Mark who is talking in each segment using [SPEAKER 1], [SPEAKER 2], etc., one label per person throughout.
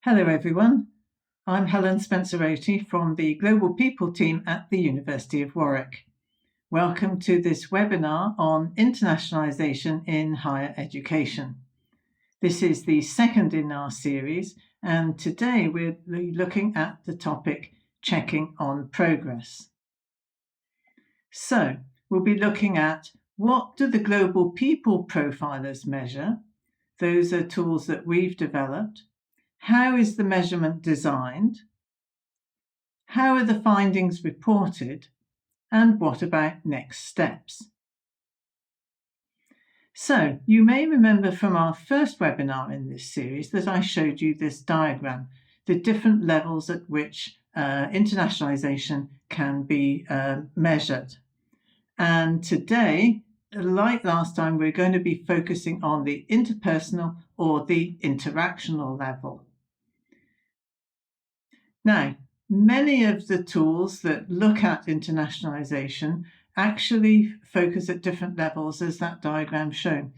[SPEAKER 1] Hello everyone, I'm Helen Spencer-Oatey from the Global People team at the University of Warwick. Welcome to this webinar on internationalisation in higher education. This is the second in our series, and today we'll be looking at the topic checking on progress. So we'll be looking at what do the Global People Profilers measure? Those are tools that we've developed. How is the measurement designed? How are the findings reported? And what about next steps? So, you may remember from our first webinar in this series that I showed you this diagram, the different levels at which internationalisation can be measured. And today, like last time, we're going to be focusing on the interpersonal or the interactional level. Now, many of the tools that look at internationalisation actually focus at different levels, as that diagram shown.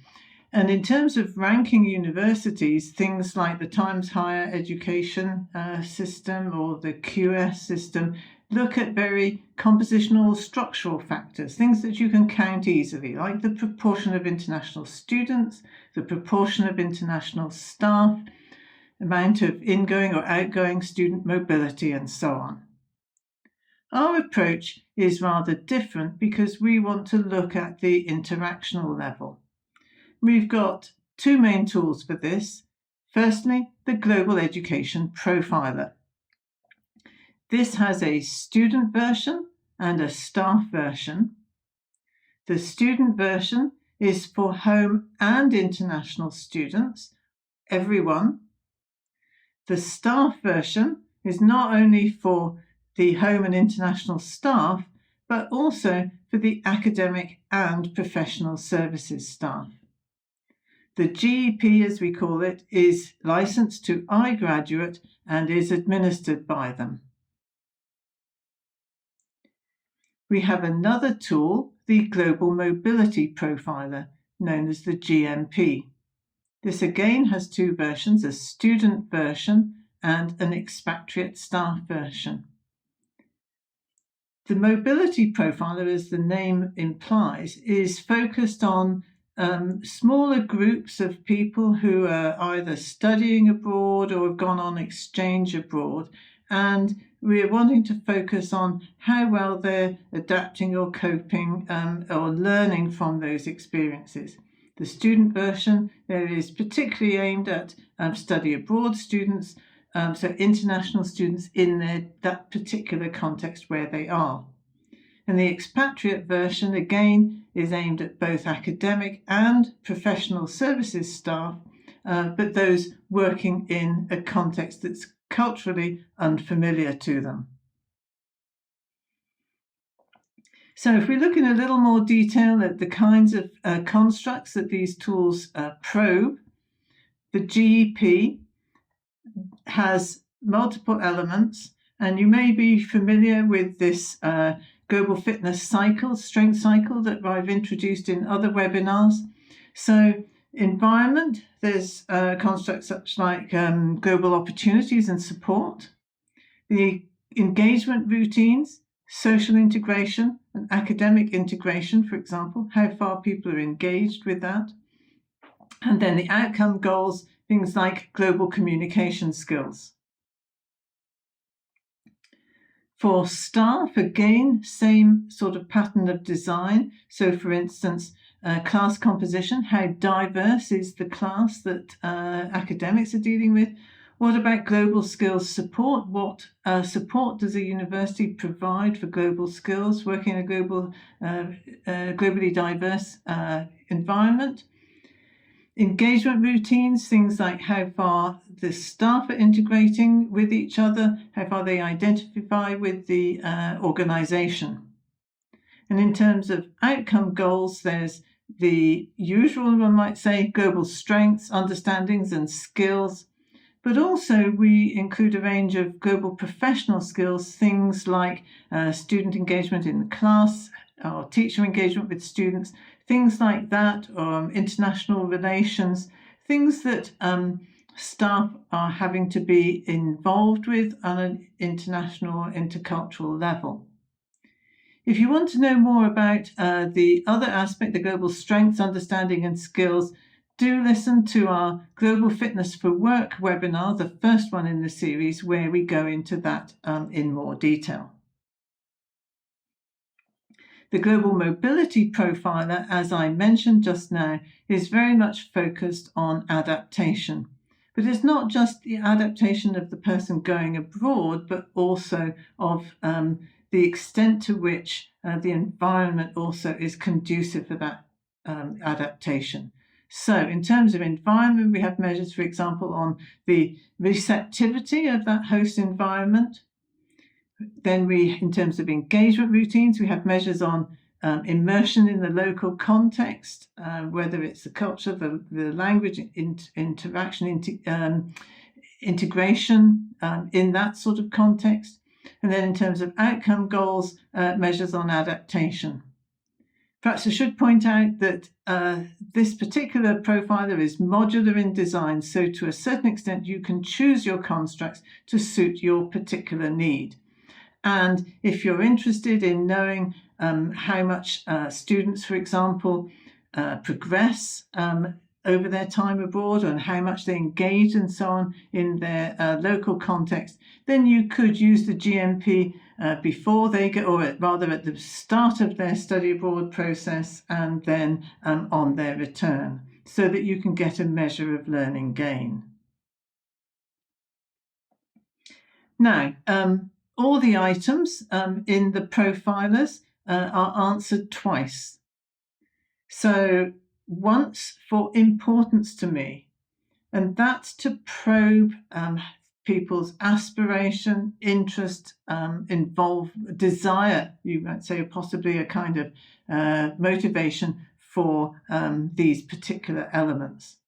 [SPEAKER 1] And in terms of ranking universities, things like the Times Higher Education system or the QS system look at very compositional structural factors, things that you can count easily, like the proportion of international students, the proportion of international staff, amount of ingoing or outgoing student mobility, and so on. Our approach is rather different because we want to look at the interactional level. We've got two main tools for this. Firstly, the Global Education Profiler. This has a student version and a staff version. The student version is for home and international students, everyone. The staff version is not only for the home and international staff, but also for the academic and professional services staff. The GEP, as we call it, is licensed to iGraduate and is administered by them. We have another tool, the Global Mobility Profiler, known as the GMP. This again has two versions, a student version and an expatriate staff version. The mobility profiler, as the name implies, is focused on smaller groups of people who are either studying abroad or have gone on exchange abroad, and we're wanting to focus on how well they're adapting or coping or learning from those experiences. The student version there is particularly aimed at study abroad students, so international students in that particular context where they are. And the expatriate version again is aimed at both academic and professional services staff, but those working in a context that's culturally unfamiliar to them. So if we look in a little more detail at the kinds of constructs that these tools probe, the GEP has multiple elements, and you may be familiar with this global fitness cycle, strength cycle that I've introduced in other webinars. So environment, there's constructs such like global opportunities and support, the engagement routines, social integration and academic integration, for example, how far people are engaged with that. And then the outcome goals, things like global communication skills. For staff, again, same sort of pattern of design. So, for instance, class composition, how diverse is the class that academics are dealing with? What about global skills support? What support does a university provide for global skills, working in a globally diverse environment? Engagement routines, things like how far the staff are integrating with each other, how far they identify with the organisation. And in terms of outcome goals, there's the usual, one might say, global strengths, understandings and skills. But also we include a range of global professional skills, things like student engagement in the class, or teacher engagement with students, things like that, or international relations, things that staff are having to be involved with on an international or intercultural level. If you want to know more about the other aspect, the global strengths, understanding and skills, do listen to our Global Fitness for Work webinar, the first one in the series, where we go into that in more detail. The Global Mobility Profiler, as I mentioned just now, is very much focused on adaptation. But it's not just the adaptation of the person going abroad, but also of the extent to which the environment also is conducive for that adaptation. So in terms of environment, we have measures, for example, on the receptivity of that host environment. Then in terms of engagement routines, we have measures on immersion in the local context, whether it's the culture, the language, interaction, integration in that sort of context. And then in terms of outcome goals, measures on adaptation. Perhaps I should point out that this particular profiler is modular in design, so to a certain extent you can choose your constructs to suit your particular need. And if you're interested in knowing how much students, for example, progress over their time abroad and how much they engage and so on in their local context, then you could use the GMP before they get, or rather at the start of their study abroad process and then on their return, so that you can get a measure of learning gain. Now, all the items in the profilers are answered twice. So once for importance to me, and that's to probe people's aspiration, interest, desire, you might say, possibly a kind of motivation for these particular elements.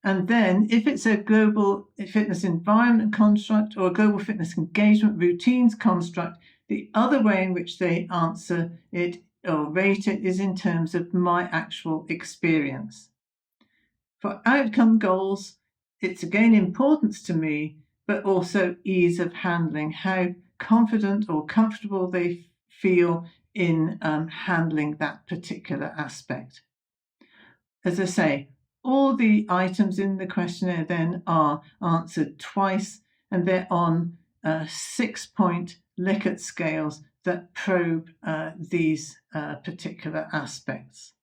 [SPEAKER 1] And then if it's a global fitness environment construct or a global fitness engagement routines construct, the other way in which they answer it or rate it is in terms of my actual experience. For outcome goals, it's again importance to me, but also ease of handling, how confident or comfortable they feel in handling that particular aspect. As I say, all the items in the questionnaire then are answered twice, and they're on 6-point Likert scales that probe these particular aspects.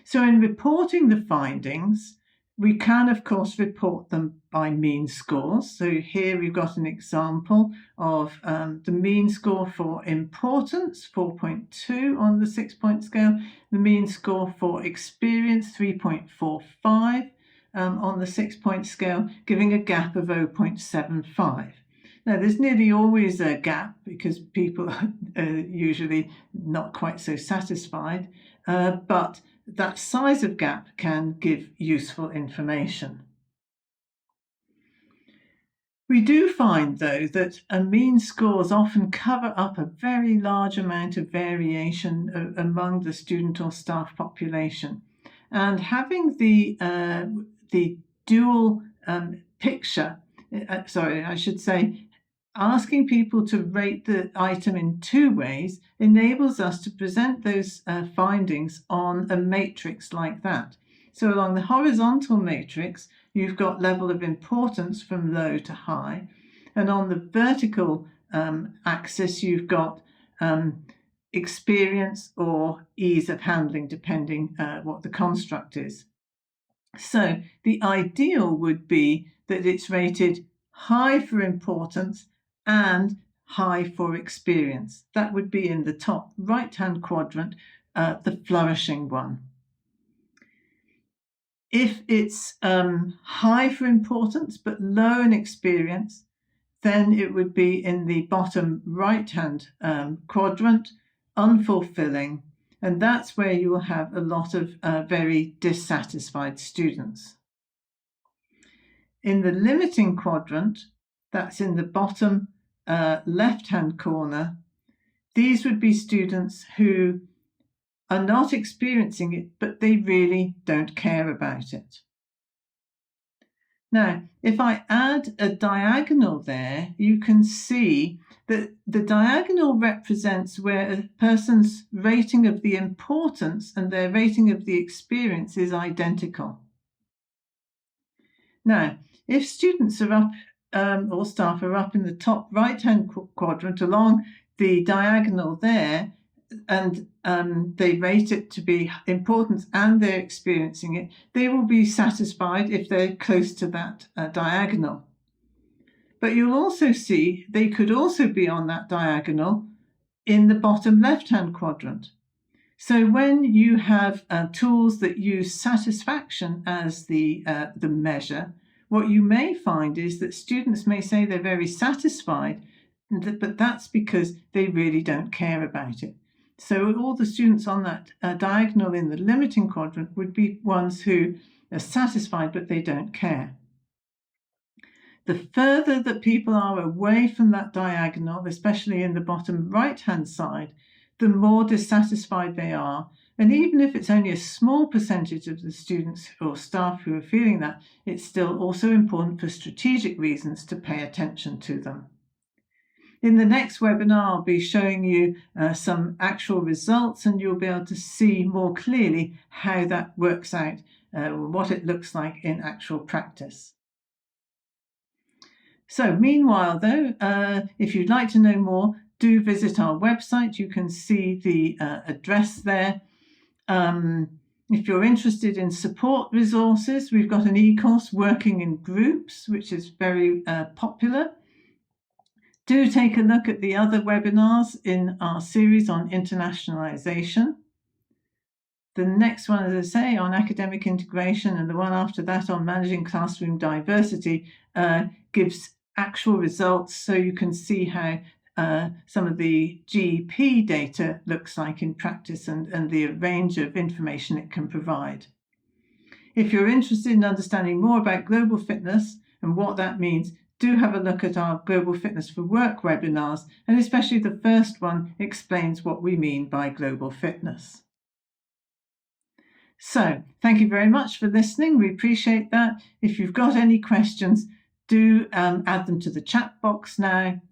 [SPEAKER 1] So in reporting the findings, we can, of course, report them by mean scores. So here we've got an example of the mean score for importance, 4.2 on the 6-point scale, the mean score for experience, 3.45 on the 6-point scale, giving a gap of 0.75. Now, there's nearly always a gap because people are usually not quite so satisfied, but that size of gap can give useful information. We do find, though, that mean scores often cover up a very large amount of variation among the student or staff population. And having the dual picture, asking people to rate the item in two ways enables us to present those findings on a matrix like that. So along the horizontal matrix, you've got level of importance from low to high. And on the vertical axis, you've got experience or ease of handling, depending what the construct is. So the ideal would be that it's rated high for importance and high for experience. That would be in the top right-hand quadrant, the flourishing one. If it's high for importance but low in experience, then it would be in the bottom right-hand quadrant, unfulfilling, and that's where you will have a lot of very dissatisfied students. In the limiting quadrant, that's in the bottom left-hand corner, these would be students who are not experiencing it, but they really don't care about it. Now, if I add a diagonal there, you can see that the diagonal represents where a person's rating of the importance and their rating of the experience is identical. Now, if students are up or staff are up in the top right-hand quadrant along the diagonal there, and they rate it to be important and they're experiencing it, they will be satisfied if they're close to that diagonal. But you'll also see they could also be on that diagonal in the bottom left-hand quadrant. So when you have tools that use satisfaction as the measure, what you may find is that students may say they're very satisfied, but that's because they really don't care about it. So all the students on that diagonal in the limiting quadrant would be ones who are satisfied, but they don't care. The further that people are away from that diagonal, especially in the bottom right-hand side, the more dissatisfied they are. And even if it's only a small percentage of the students or staff who are feeling that, it's still also important for strategic reasons to pay attention to them. In the next webinar, I'll be showing you some actual results, and you'll be able to see more clearly how that works out, what it looks like in actual practice. So meanwhile, though, if you'd like to know more, do visit our website. You can see the address there. If you're interested in support resources, we've got an e-course, Working in Groups, which is very popular. Do take a look at the other webinars in our series on internationalisation. The next one, as I say, on academic integration, and the one after that on managing classroom diversity gives actual results, so you can see how some of the GEP data looks like in practice and the range of information it can provide. If you're interested in understanding more about global fitness and what that means, do have a look at our Global Fitness for Work webinars, and especially the first one explains what we mean by global fitness. So, thank you very much for listening. We appreciate that. If you've got any questions, do add them to the chat box now,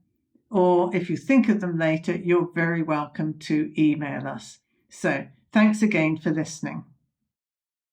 [SPEAKER 1] or if you think of them later, you're very welcome to email us. So, thanks again for listening.